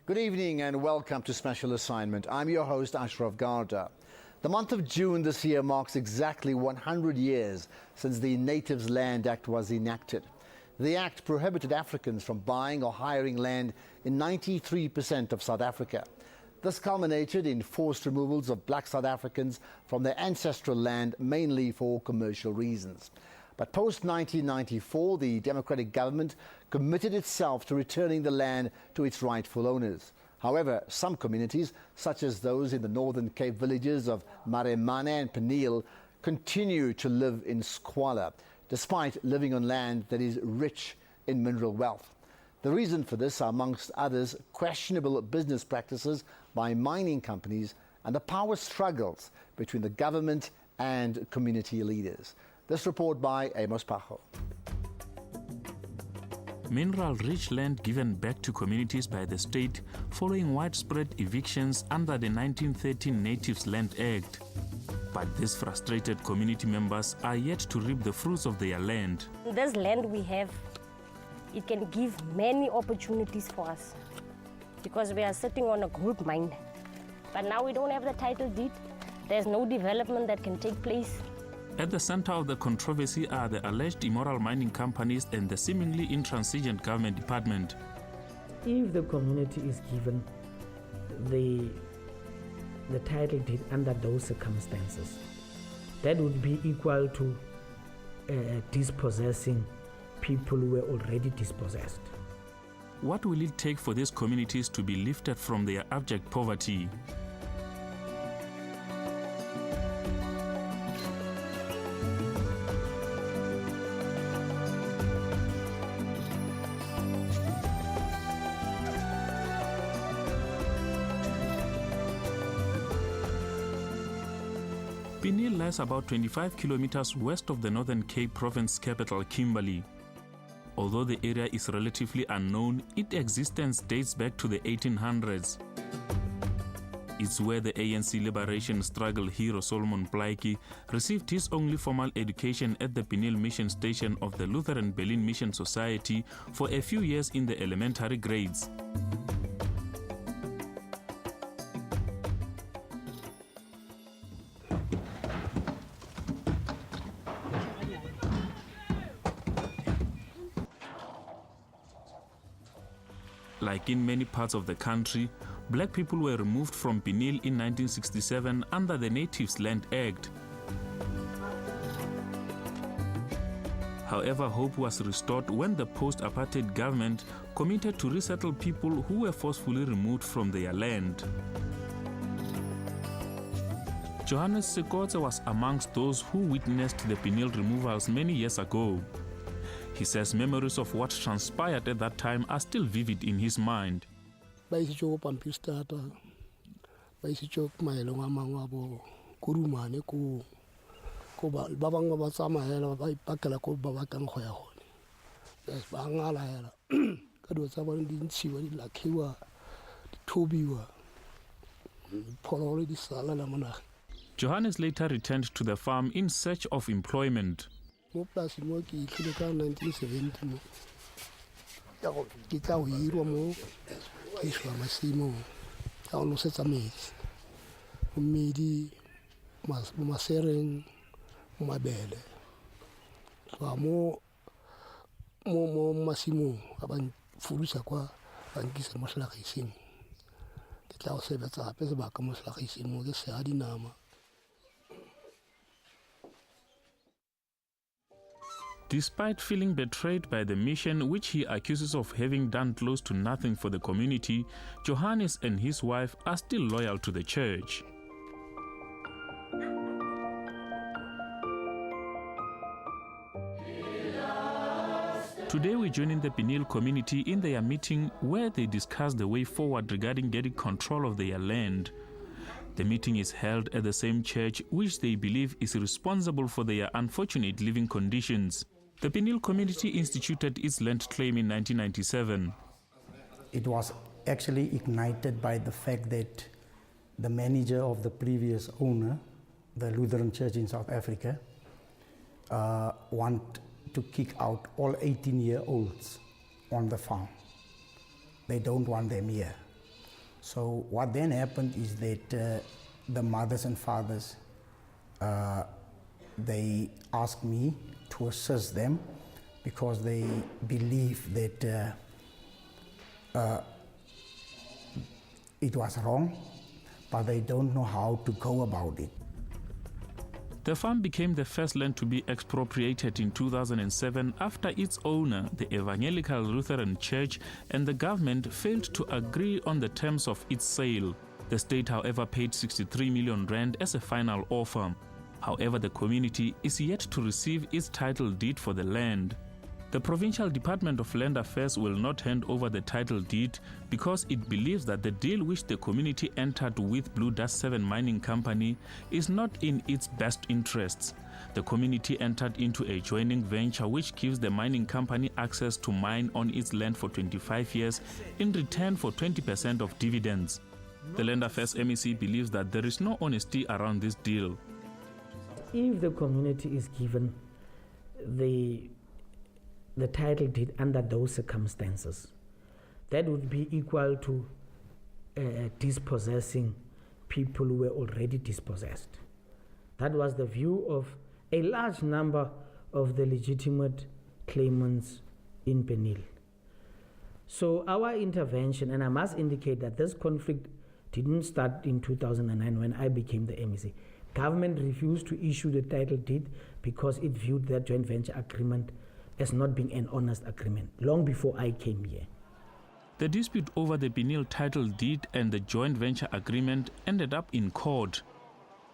Good evening and welcome to Special Assignment. I'm your host, Ashraf Garda. The month of June this year marks exactly 100 years since the Natives Land Act was enacted. The Act prohibited Africans from buying or hiring land in 93% of South Africa. This culminated in forced removals of black South Africans from their ancestral land, mainly for commercial reasons. But post-1994, the democratic government committed itself to returning the land to its rightful owners. However, some communities, such as those in the Northern Cape villages of Maramani and Pineal, continue to live in squalor, despite living on land that is rich in mineral wealth. The reason for this are, amongst others, questionable business practices by mining companies and the power struggles between the government and community leaders. This report by Amos Pajo. Mineral-rich land given back to communities by the state following widespread evictions under the 1913 Natives Land Act. But these frustrated community members are yet to reap the fruits of their land. This land we have, it can give many opportunities for us because we are sitting on a gold mine. But now we don't have the title deed. There's no development that can take place. At the center of the controversy are the alleged immoral mining companies and the seemingly intransigent government department. If the community is given the title deed under those circumstances, that would be equal to dispossessing people who were already dispossessed. What will it take for these communities to be lifted from their abject poverty? Pineal lies about 25 kilometers west of the Northern Cape Province capital, Kimberley. Although the area is relatively unknown, its existence dates back to the 1800s. It's where the ANC liberation struggle hero Solomon Plaatje received his only formal education at the Pineal Mission Station of the Lutheran Berlin Mission Society for a few years in the elementary grades. Like in many parts of the country, black people were removed from Pineal in 1967 under the Natives Land Act. However, hope was restored when the post-apartheid government committed to resettle people who were forcefully removed from their land. Johannes Sekotse was amongst those who witnessed the Pineal removals many years ago. He says memories of what transpired at that time are still vivid in his mind. Johannes later returned to the farm in search of employment. Mo plasing mo ke itlile ka 1970 mo ke tla o hirwa mo iswa masimo ka o nosetsa metsi mmidi masereng mo mabele ba mo masimo ba furusa kwa ba nkisa mo hlagiseng ke tla o sebetsa hape se ba ka mo hlagiseng mo ke se a dinama. Despite feeling betrayed by the mission, which he accuses of having done close to nothing for the community, Johannes and his wife are still loyal to the church. Today we join in the Pineal community in their meeting where they discuss the way forward regarding getting control of their land. The meeting is held at the same church which they believe is responsible for their unfortunate living conditions. The Pineal community instituted its land claim in 1997. It was actually ignited by the fact that the manager of the previous owner, the Lutheran Church in South Africa, want to kick out all 18-year-olds on the farm. They don't want them here. So what then happened is that the mothers and fathers, they asked me to assist them because they believe that it was wrong, but they don't know how to go about it. The farm became the first land to be expropriated in 2007 after its owner, the Evangelical Lutheran Church, and the government failed to agree on the terms of its sale. The state, however, paid 63 million rand as a final offer. However, the community is yet to receive its title deed for the land. The Provincial Department of Land Affairs will not hand over the title deed because it believes that the deal which the community entered with Blue Dust 7 Mining Company is not in its best interests. The community entered into a joining venture which gives the mining company access to mine on its land for 25 years in return for 20% of dividends. The Land Affairs MEC believes that there is no honesty around this deal. If the community is given the title deed under those circumstances, that would be equal to dispossessing people who were already dispossessed. That was the view of a large number of the legitimate claimants in Pineal. So our intervention, and I must indicate that this conflict didn't start in 2009 when I became the MEC. Government refused to issue the title deed because it viewed that joint venture agreement as not being an honest agreement, long before I came here. The dispute over the Pineal title deed and the joint venture agreement ended up in court.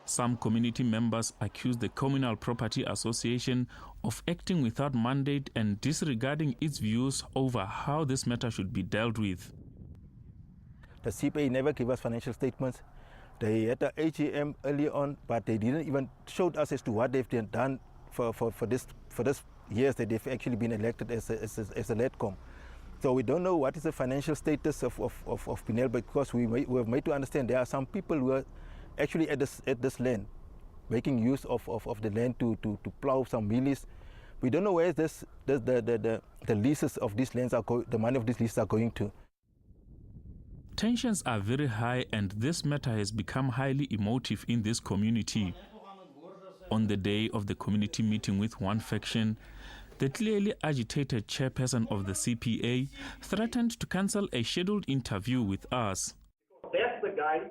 Some community members accused the Communal Property Association of acting without mandate and disregarding its views over how this matter should be dealt with. The CPA never gave us financial statements. They had the AGM early on, but they didn't even show us as to what they've done for this years that they've actually been elected as a LEDCOM. So we don't know what is the financial status of Pineal, because we have made to understand there are some people who are actually at this land, making use of the land to plow some mealies. We don't know where the leases of these lands are the money of these leases are going to. Tensions are very high, and this matter has become highly emotive in this community. On the day of the community meeting with one faction, the clearly agitated chairperson of the CPA threatened to cancel a scheduled interview with us. That's the guy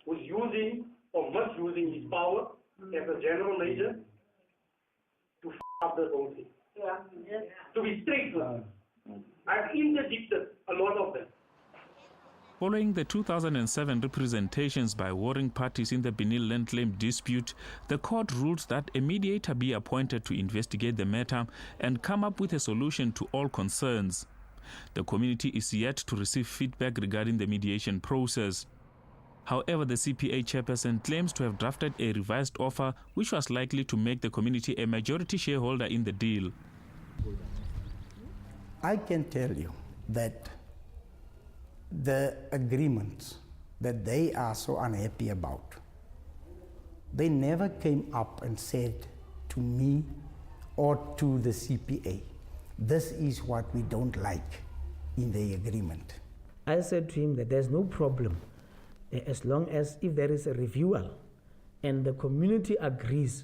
who's using or misusing his power as a general manager to f up the whole thing. Yeah. Yes. To be straight with them. I've interdicted a lot of them. Following the 2007 representations by warring parties in the Pineal land claim dispute, the court ruled that a mediator be appointed to investigate the matter and come up with a solution to all concerns. The community is yet to receive feedback regarding the mediation process. However, the CPA chairperson claims to have drafted a revised offer which was likely to make the community a majority shareholder in the deal. I can tell you that the agreements that they are so unhappy about, they never came up and said to me or to the CPA, this is what we don't like in the agreement. I said to him that there's no problem as long as if there is a reviewal and the community agrees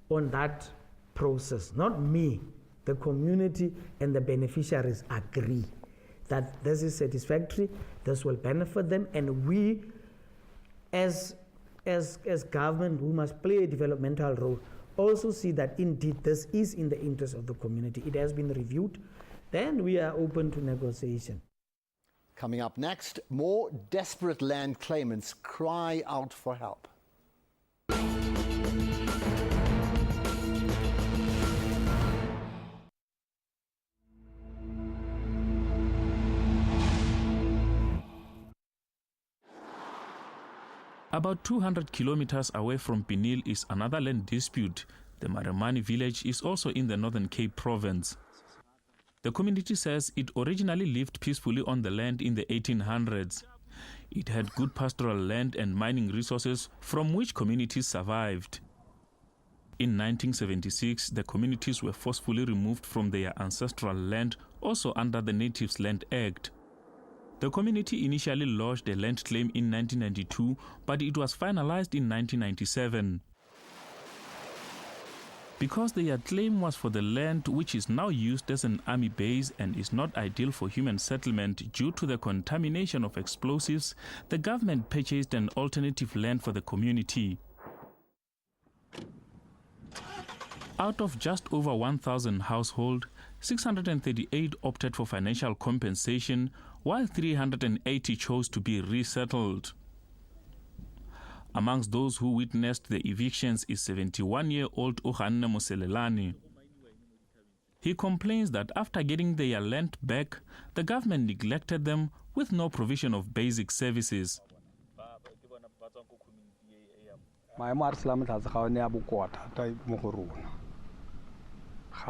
on that process, not me, the community and the beneficiaries agree that this is satisfactory, this will benefit them, and we as government who must play a developmental role also see that indeed this is in the interest of the community. It has been reviewed, then we are open to negotiation. Coming up next, more desperate land claimants cry out for help. About 200 kilometers away from Pineal is another land dispute. The Maramani village is also in the Northern Cape province. The community says it originally lived peacefully on the land in the 1800s. It had good pastoral land and mining resources from which communities survived. In 1976, the communities were forcefully removed from their ancestral land, also under the Natives Land Act. The community initially lodged a land claim in 1992, but it was finalized in 1997. Because their claim was for the land which is now used as an army base and is not ideal for human settlement due to the contamination of explosives, the government purchased an alternative land for the community. Out of just over 1,000 households, 638 opted for financial compensation, while 380 chose to be resettled. Amongst those who witnessed the evictions is 71-year-old Uganne Moselelane. He complains that after getting their land back, the government neglected them with no provision of basic services. We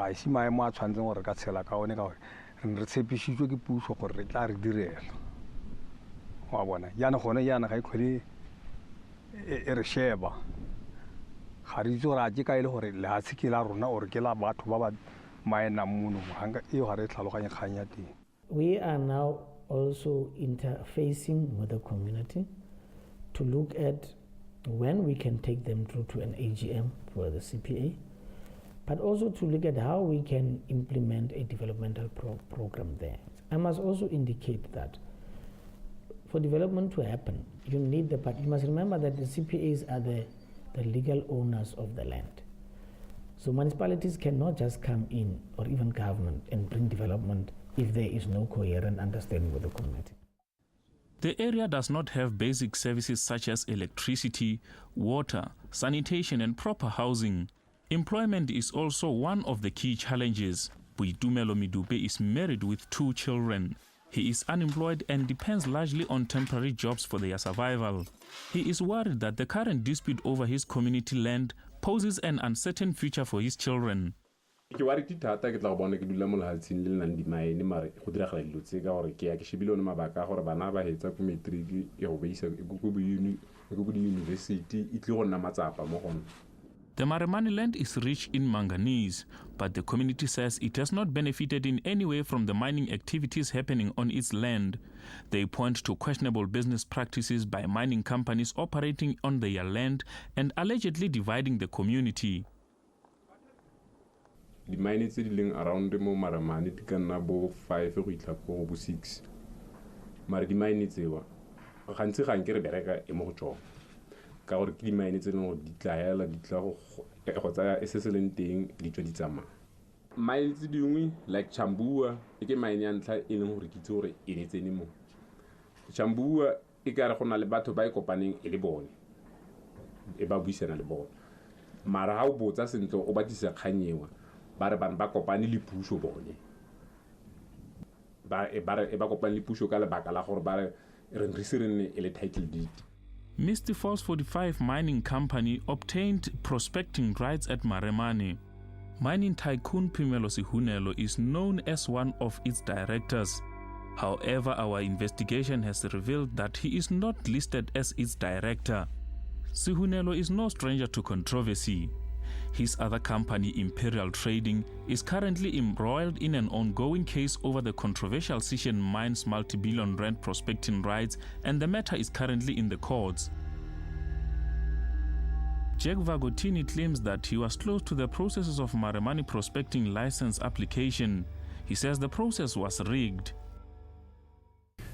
are now also interfacing with the community to look at when we can take them through to an AGM for the CPA, but also to look at how we can implement a developmental program there. I must also indicate that for development to happen, you need but you must remember that the CPAs are the legal owners of the land. So municipalities cannot just come in, or even government, and bring development if there is no coherent understanding with the community. The area does not have basic services such as electricity, water, sanitation and proper housing. Employment is also one of the key challenges. Boitumelo Midube is married with 2 children. He is unemployed and depends largely on temporary jobs for their survival. He is worried that the current dispute over his community land poses an uncertain future for his children. Ke wa re ke thata ke tla go bona ke dula mo lehatsheng le nang di maene mare go dira gala dilo tse ka gore ke ya ke shebile one mabaka gore bana ba hetsa ko matric e go beisa go di university e tle go nna matsapa mo gona. The Maramani land is rich in manganese, but the community says it has not benefited in any way from the mining activities happening on its land. They point to questionable business practices by mining companies operating on their land and allegedly dividing the community. The mine tse di leng around mo Maramani di ka nna bo 5 go itla go bo 6. Mare di mine tsewa gantsi ga nke re bereka e mo go tsona. Ka gore ke di mine tse leng go di tlaela di tla go tsaya se leng teng di tswa di tsama. Mine tse dingwe like Chambua e ke mine ya ntla e leng gore ke tse gore e netsene mo. Chambua e ka re go na le batho ba e kopaneng e le bone e ba buisana le bone. Mara ha o botsa sentlo o batisa kganyewa ba kopane le puso bone ba kopane le puso ka lebaka la gore ba re re ele title deed. Misty Falls 45 Mining Company obtained prospecting rights at Maramani. Mining tycoon Pineal is known as one of its directors. However, our investigation has revealed that he is not listed as its director. Sihunelo is no stranger to controversy. His other company, Imperial Trading, is currently embroiled in an ongoing case over the controversial Sishen Mines multi-billion rand prospecting rights, and the matter is currently in the courts. Jack Vagotini claims that he was close to the processes of Maramani prospecting license application. He says the process was rigged.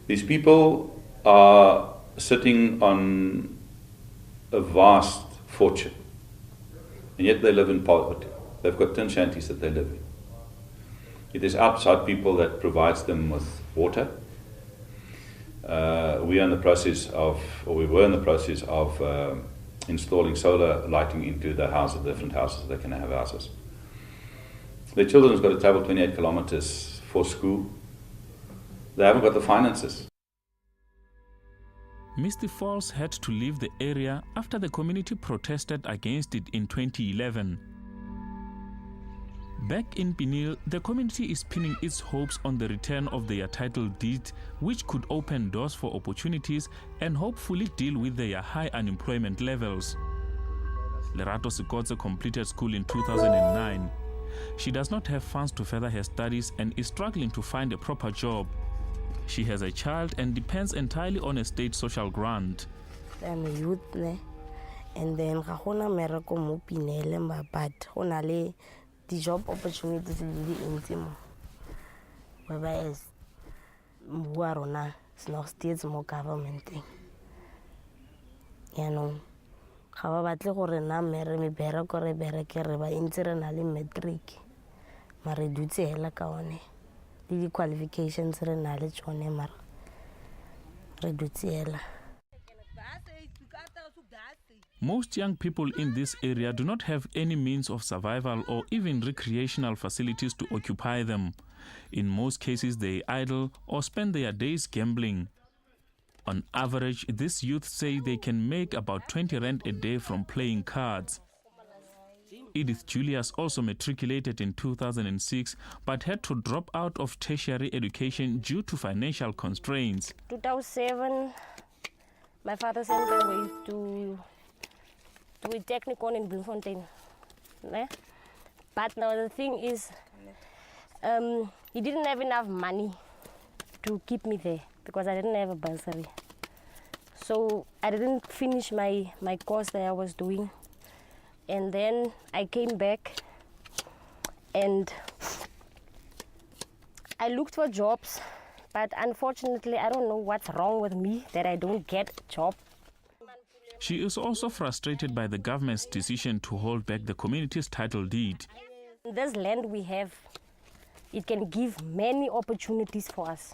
These people are sitting on a vast fortune, and yet they live in poverty. They've got tin shanties that they live in. It is outside people that provides them with water. We were in the process of installing solar lighting into the houses, different houses. They can have houses. Their children have got to travel 28 kilometers for school. They haven't got the finances. Misty Falls had to leave the area after the community protested against it in 2011. Back in Pineal, the community is pinning its hopes on the return of their title deed, which could open doors for opportunities and hopefully deal with their high unemployment levels. Lerato Sikotse completed school in 2009. She does not have funds to further her studies and is struggling to find a proper job. She has a child and depends entirely on a state social grant. I'm a youth, and then ga gona mereko mo Pineal, but go na le the job opportunities really ntsi mo. Whereas mbuwa rona it's not states mo government thing. You know, ga ba batle gore na mere me bereko re bereke re ba ntse re na le matric. Mare dutse hela ka one. The qualifications re na le tsone mara re dutse hela. Most young people in this area do not have any means of survival or even recreational facilities to occupy them. In most cases, they idle or spend their days gambling. On average, these youth say they can make about 20 rand a day from playing cards. Edith Julius also matriculated in 2006 but had to drop out of tertiary education due to financial constraints. 2007, my father sent me away to a technical in Bloemfontein. But now the thing is, he didn't have enough money to keep me there because I didn't have a bursary. So I didn't finish my course that I was doing. And then I came back and I looked for jobs, but unfortunately I don't know what's wrong with me that I don't get a job. She is also frustrated by the government's decision to hold back the community's title deed. This land we have, it can give many opportunities for us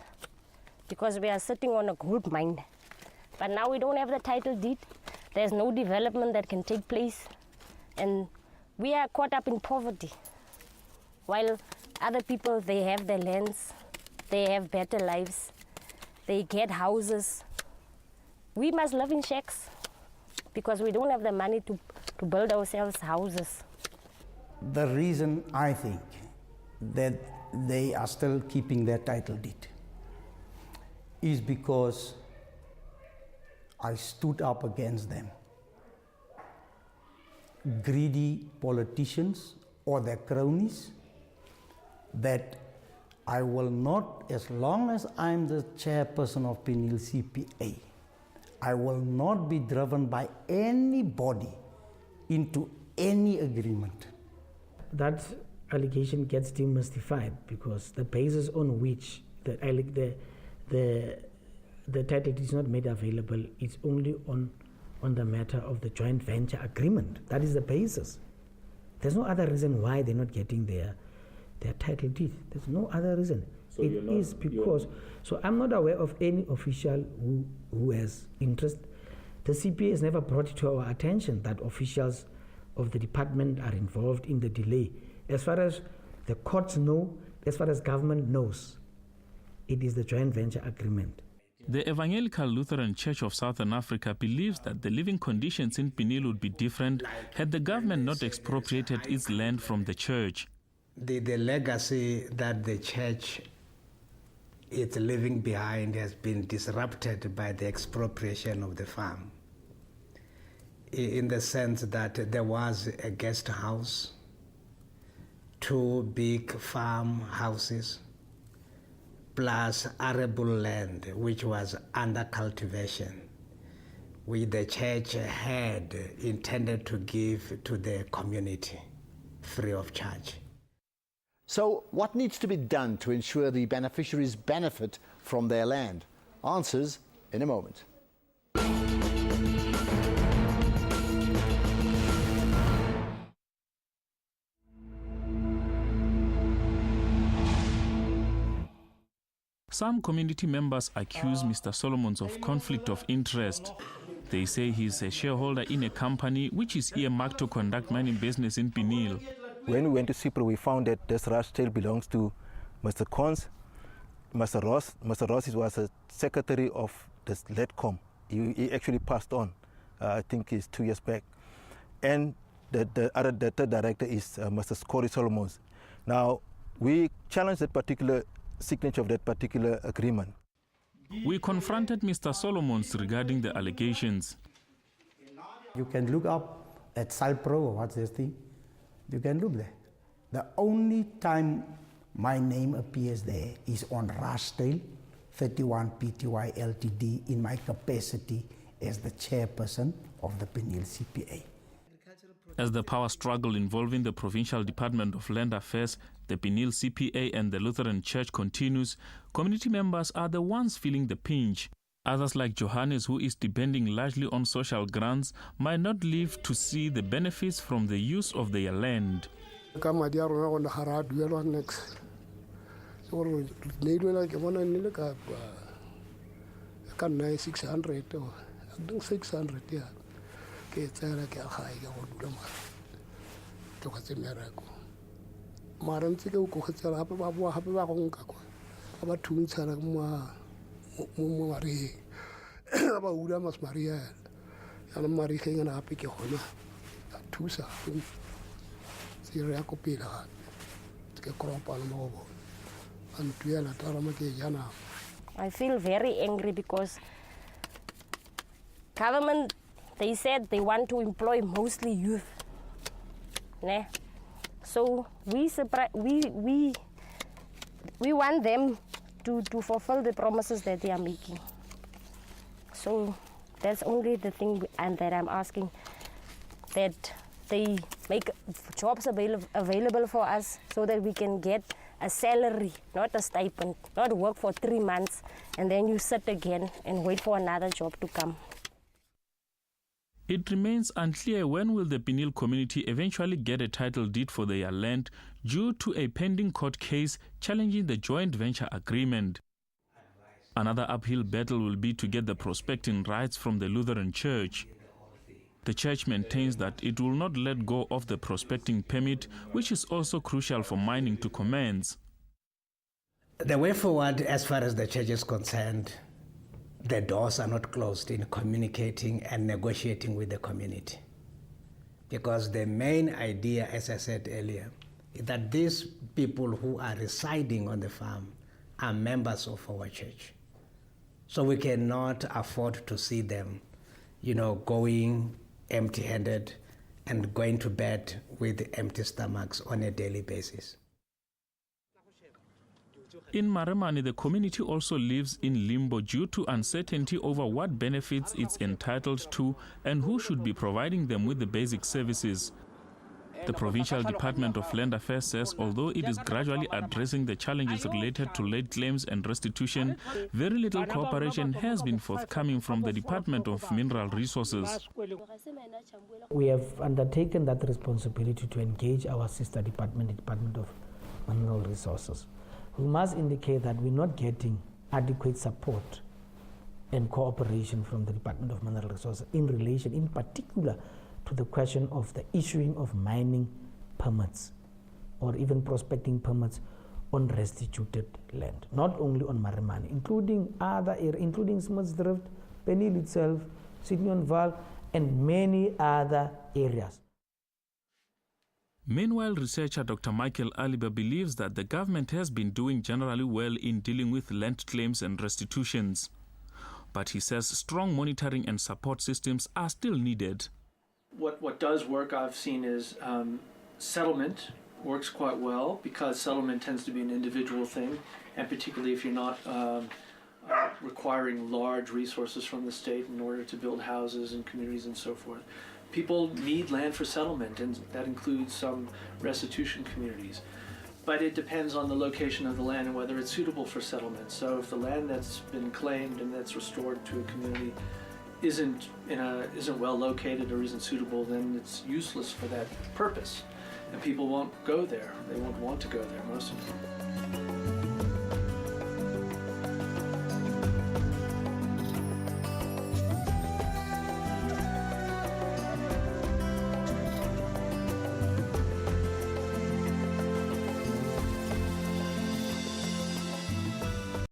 because we are sitting on a gold mine. But now we don't have the title deed. There's no development that can take place. And we are caught up in poverty. While other people, they have their lands, they have better lives, they get houses. We must live in shacks because we don't have the money to build ourselves houses. The reason I think that they are still keeping their title deed is because I stood up against them. Greedy politicians or their cronies that I will not, as long as I'm the chairperson of Pineal CPA, I will not be driven by anybody into any agreement. That allegation gets demystified because the basis on which the title is not made available is only on the matter of the joint venture agreement. That is the basis. There's no other reason why they're not getting their title deed. There's no other reason. So it is because, so I'm not aware of any official who has interest. The CPA has never brought it to our attention that officials of the department are involved in the delay. As far as the courts know, as far as government knows, it is the joint venture agreement. The Evangelical Lutheran Church of Southern Africa believes that the living conditions in Pineal would be different had the government not expropriated its land from the church. The legacy that the church is leaving behind has been disrupted by the expropriation of the farm, in the sense that there was a guest house, 2 big farmhouses, plus arable land which was under cultivation, which the church had intended to give to the community free of charge. So what needs to be done to ensure the beneficiaries benefit from their land? Answers in a moment. Some community members accuse Mr. Solomons of conflict of interest. They say he is a shareholder in a company which is earmarked to conduct mining business in Pineal. When we went to Cyprus, we found that this rush still belongs to Mr. Cons, Mr. Ross. Mr. Ross was a secretary of this LEDCOM. He actually passed on, I think it's 2 years back. And the third director is Mr. Corey Solomons. Now, we challenged that particular signature of that particular agreement. We confronted Mr. Solomons regarding the allegations. You can look up at Salpro, or what's this thing? You can look there. The only time my name appears there is on Rasdale 31 Pty Ltd in my capacity as the chairperson of the Pineal CPA. As the power struggle involving the Provincial Department of Land Affairs, the Pineal CPA and the Lutheran Church continues, community members are the ones feeling the pinch. Others like Johannes, who is depending largely on social grants, might not live to see the benefits from the use of their land. I feel very angry because government, they said they want to employ mostly youth. Né? So we want them to fulfill the promises that they are making. So that's only the thing and that I'm asking, that they make jobs available for us so that we can get a salary, not a stipend, not work for 3 months and then you sit again and wait for another job to come. It remains unclear when will the Pineal community eventually get a title deed for their land due to a pending court case challenging the joint venture agreement. Another uphill battle will be to get the prospecting rights from the Lutheran Church. The church maintains that it will not let go of the prospecting permit, which is also crucial for mining to commence. The way forward, as far as the church is concerned, the doors are not closed in communicating and negotiating with the community. Because the main idea, as I said earlier, is that these people who are residing on the farm are members of our church. So we cannot afford to see them, going empty-handed and going to bed with empty stomachs on a daily basis. In Maramani, the community also lives in limbo due to uncertainty over what benefits it's entitled to and who should be providing them with the basic services. The Provincial Department of Land Affairs says although it is gradually addressing the challenges related to late claims and restitution, very little cooperation has been forthcoming from the Department of Mineral Resources. We have undertaken that responsibility to engage our sister department, the Department of Mineral Resources. We must indicate that we're not getting adequate support and cooperation from the Department of Mineral Resources in relation, in particular, to the question of the issuing of mining permits or even prospecting permits on restituted land, not only on Maramani, including other areas, including Smutsdrift, Pineal itself, Sydney on Val, and many other areas. Meanwhile, researcher Dr. Michael Aliba believes that the government has been doing generally well in dealing with land claims and restitutions. But he says strong monitoring and support systems are still needed. What does work, I've seen, is settlement works quite well because settlement tends to be an individual thing, and particularly if you're not requiring large resources from the state in order to build houses and communities and so forth. People need land for settlement, and that includes some restitution communities. But it depends on the location of the land and whether it's suitable for settlement. So if the land that's been claimed and that's restored to a community isn't well located or isn't suitable, then it's useless for that purpose. And people won't go there. They won't want to go there, most of them.